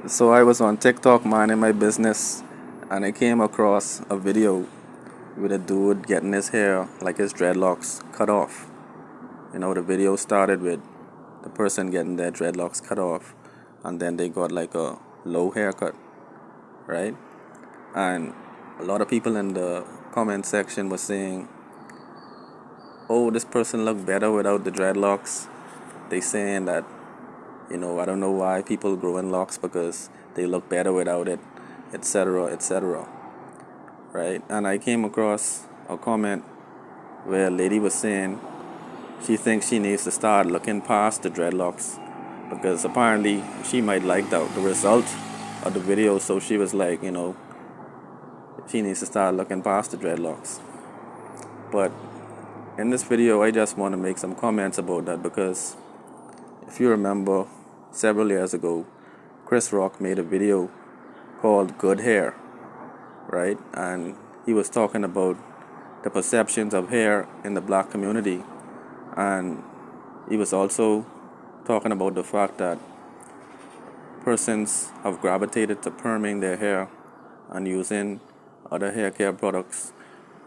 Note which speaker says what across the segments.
Speaker 1: So I was on TikTok minding my business and I came across a video with a dude getting his hair, like his dreadlocks, cut off. The video started with the person getting their dreadlocks cut off and then they got like a low haircut, right? And a lot of people in the comment section were saying, oh, this person looked better without the dreadlocks. They saying that, I don't know why people grow in locks because they look better without it, etc., etc., right? And I came across a comment where a lady was saying she thinks she needs to start looking past the dreadlocks because apparently she might like the result of the video. So she was like, she needs to start looking past the dreadlocks. But in this video, I just want to make some comments about that because if you remember, several years ago, Chris Rock made a video called Good Hair, right? And he was talking about the perceptions of hair in the black community. And he was also talking about the fact that persons have gravitated to perming their hair and using other hair care products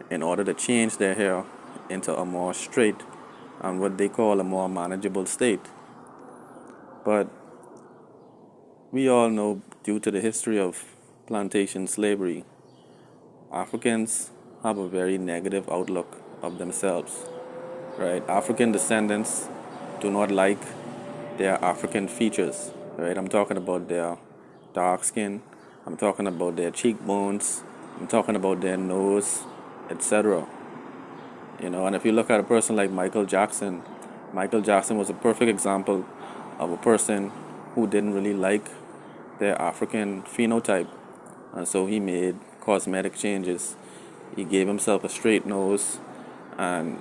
Speaker 1: in order to change their hair into a more straight and what they call a more manageable state. But we all know, due to the history of plantation slavery, Africans have a very negative outlook of themselves, right? African descendants do not like their African features, right? I'm talking about their dark skin, I'm talking about their cheekbones, I'm talking about their nose, etc. And if you look at a person like Michael Jackson was a perfect example of a person who didn't really like their African phenotype. And so he made cosmetic changes. He gave himself a straight nose and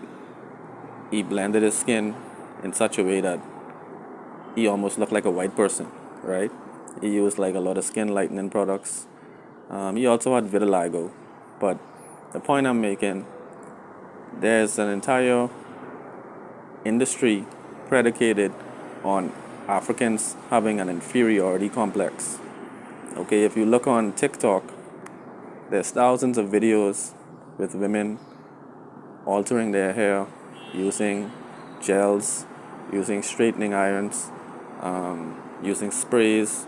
Speaker 1: he blended his skin in such a way that he almost looked like a white person, right? He used like a lot of skin lightening products. He also had vitiligo. But the point I'm making, there's an entire industry predicated on Africans having an inferiority complex. Okay, if you look on TikTok, there's thousands of videos with women altering their hair using gels, using straightening irons, using sprays,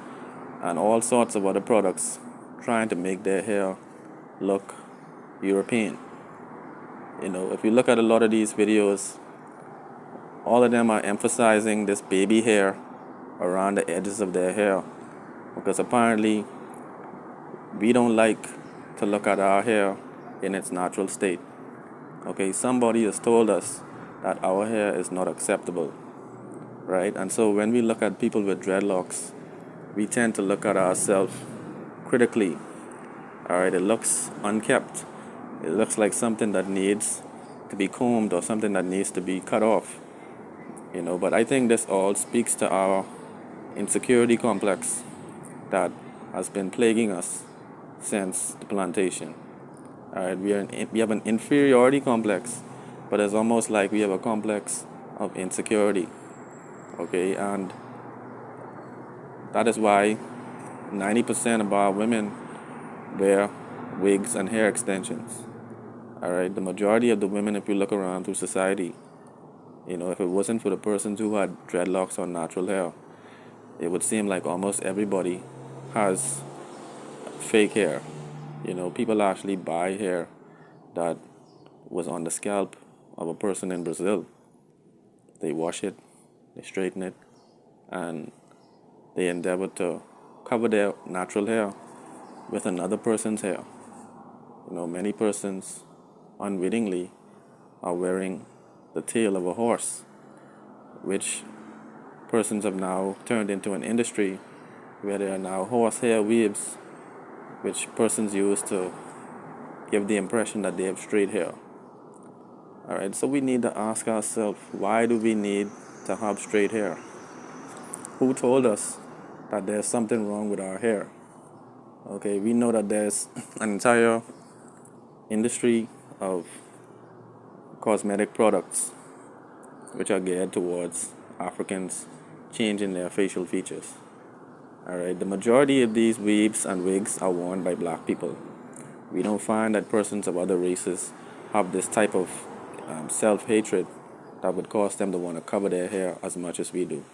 Speaker 1: and all sorts of other products, trying to make their hair look European. If you look at a lot of these videos, all of them are emphasizing this baby hair around the edges of their hair because apparently we don't like to look at our hair in its natural state. Okay, somebody has told us that our hair is not acceptable, right? And so when we look at people with dreadlocks, we tend to look at ourselves critically. All right, it looks unkept. It looks like something that needs to be combed or something that needs to be cut off. But I think this all speaks to our insecurity complex that has been plaguing us since the plantation. All right, we have an inferiority complex, but it's almost like we have a complex of insecurity. Okay, and that is why 90% of our women wear wigs and hair extensions. All right, the majority of the women, if you look around through society, if it wasn't for the persons who had dreadlocks or natural hair, it would seem like almost everybody has fake hair. People actually buy hair that was on the scalp of a person in Brazil. They wash it, they straighten it, and they endeavor to cover their natural hair with another person's hair. Many persons unwittingly are wearing the tail of a horse, which persons have now turned into an industry where there are now horsehair weaves, which persons use to give the impression that they have straight hair. All right, so we need to ask ourselves, why do we need to have straight hair? Who told us that there's something wrong with our hair? Okay, we know that there's an entire industry of cosmetic products which are geared towards Africans changing their facial features. Alright, the majority of these weaves and wigs are worn by black people. We don't find that persons of other races have this type of self-hatred that would cause them to want to cover their hair as much as we do.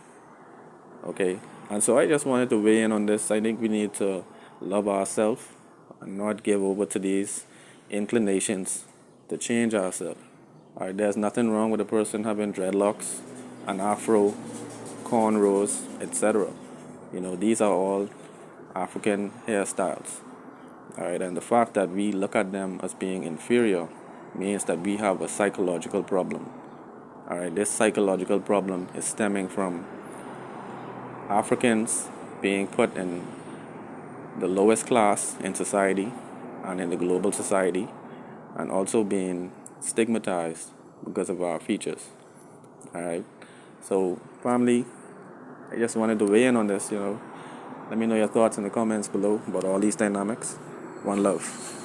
Speaker 1: Okay, and so I just wanted to weigh in on this. I think we need to love ourselves and not give over to these inclinations to change ourselves. All right, there's nothing wrong with a person having dreadlocks, an afro, cornrows, etc. These are all African hairstyles. All right, and the fact that we look at them as being inferior means that we have a psychological problem. All right, this psychological problem is stemming from Africans being put in the lowest class in society and in the global society, and also being stigmatized because of our features. All right, so family, I just wanted to weigh in on this. Let me know your thoughts in the comments below about all these dynamics. One love.